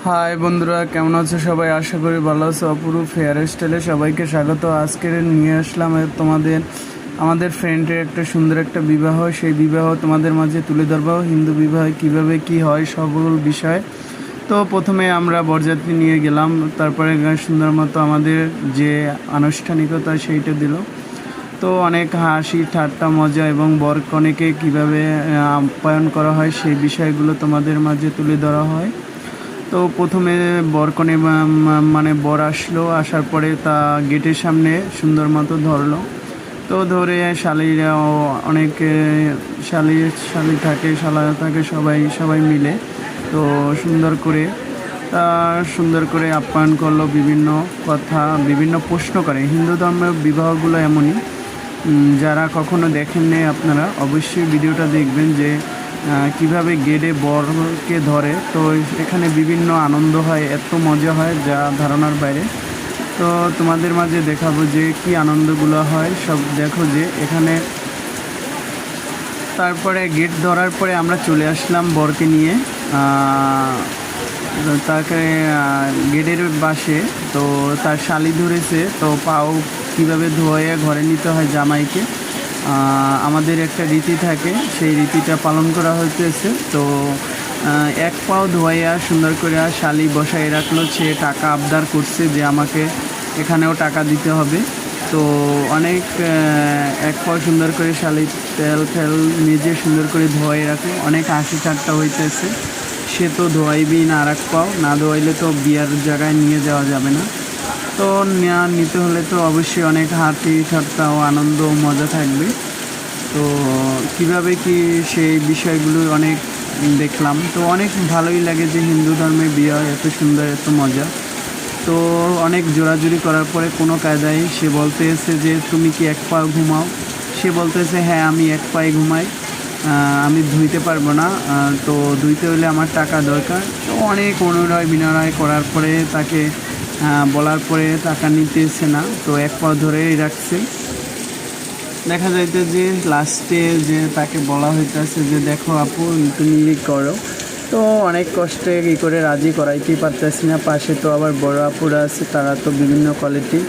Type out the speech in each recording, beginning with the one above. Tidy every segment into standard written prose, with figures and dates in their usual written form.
High বন্ধুরা, কেমন আছো সবাই? আশা করি ভালো আছো। অপরূপ হেয়ার স্টাইলে সবাইকে স্বাগত। আজকের নিয়ে আসলাম আমাদের ফ্রেন্ডের একটা সুন্দর একটা বিবাহ। সেই বিবাহ তোমাদের মাঝে তুলে ধরবো। হিন্দু বিবাহ কিভাবে কি হয় সকল বিষয়। তো প্রথমে আমরা বরযাত্রী নিয়ে গেলাম, তারপরে সুন্দর মতো আমাদের যে আনুষ্ঠানিকতা সেইটা দিল। তো অনেক হাসি ঠাট্টা মজা এবং বর কনেকে কীভাবে আপ্যায়ন করা হয় সেই বিষয়গুলো তোমাদের মাঝে তুলে ধরা হয়। তো প্রথমে বরকনে মানে বর আসলো, আসার পরে তা গেটের সামনে সুন্দর মতো ধরলো। তো ধরে শালিরাও অনেক শালি থাকে, শালা থাকে, সবাই মিলে তো সুন্দর করে আপ্যায়ন করলো। বিভিন্ন কথা, বিভিন্ন প্রশ্ন করে। হিন্দু ধর্মের বিবাহগুলো এমনই, যারা কখনো দেখেননি আপনারা অবশ্যই ভিডিওটা দেখবেন যে কিভাবে গেটে বরকে ধরে। তো এখানে বিভিন্ন আনন্দ হয়, এত মজা হয় যা ধারণার বাইরে। তো তোমাদের মাঝে দেখাবো যে কি আনন্দগুলো হয় সব দেখো যে এখানে। তারপরে গেট ধরার পরে আমরা চলে আসলাম বরকে নিয়ে তাকে গেটের বাসে। তো তার শালি ধরেছে, তো পাও কীভাবে ধোয়ে ঘরে নিতে হয় জামাইকে, আমাদের একটা রীতি থাকে, সেই রীতিটা পালন করা হইতেছে। তো এক পাও ধোয়াইয়া সুন্দর করে শালি বসাই রাখলো। সে টাকা আবদার করছে যে আমাকে এখানেও টাকা দিতে হবে। তো অনেক এক পাও সুন্দর করে শালি তেল নিজে সুন্দর করে ধোয়াই রাখলো। অনেক হাসি ঠাট্টা হইতেছে। সে তো ধোয়াইবি না, আর এক পাও না ধোয়াইলে তো বিয়ার জায়গায় নিয়ে যাওয়া যাবে না। তো নিতে হলে তো অবশ্যই অনেক হাসি ঠাট্টা ও আনন্দ ও মজা থাকবে। তো কিভাবে কি সেই বিষয়গুলো অনেক দেখলাম। তো অনেক ভালোই লাগে যে হিন্দু ধর্মের বিয়ে এত সুন্দর, এত মজা। তো অনেক জোরাজুরি করার পরে কোনো কায়দায় সে বলতে এসে যে তুমি কি এক পা ঘুমাও। সে বলতেছে হ্যাঁ আমি এক পায়ে ঘুমাই, আমি ধুইতে পারবো না, তো ধুইতে হলে আমার টাকা দরকার। তো অনেক অনুনয় বিনয় করার পরে তাকে বলার পরে টাকা নিতেছে না, তো এক পা ধরেই রাখছে। দেখা যাইতে যে লাস্টে যে তাকে বলা হইতেছে যে দেখো আপু তুমি করো। তো অনেক কষ্টে কী করে রাজি করাইতেই পারতেছি না। পাশে তো আবার বড় আপুরা আছে, তারা তো বিভিন্ন কোয়ালিটি।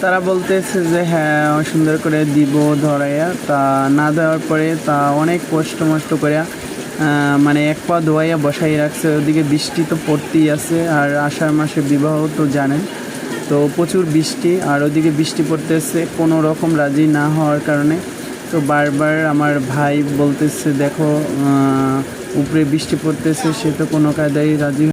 তারা বলতেছে যে হ্যাঁ সুন্দর করে দিব ধরাইয়া। তা না দেওয়ার পরে তা অনেক কষ্ট মষ্ট করে মানে এক পা ধোয়াইয়া বসাই রাখছে। ওদিকে বৃষ্টি তো পড়তেই আছে, আর আষাঢ় মাসে বিবাহ তো জানেন, তো প্রচুর বৃষ্টি। আর ওদিকে বৃষ্টি পড়তেছে কোনো রকম রাজি না হওয়ার কারণে। তো বারবার আমার ভাই বলতেছে দেখো উপরে বৃষ্টি পড়তেছে, সে তো কোনো কায়দায় রাজি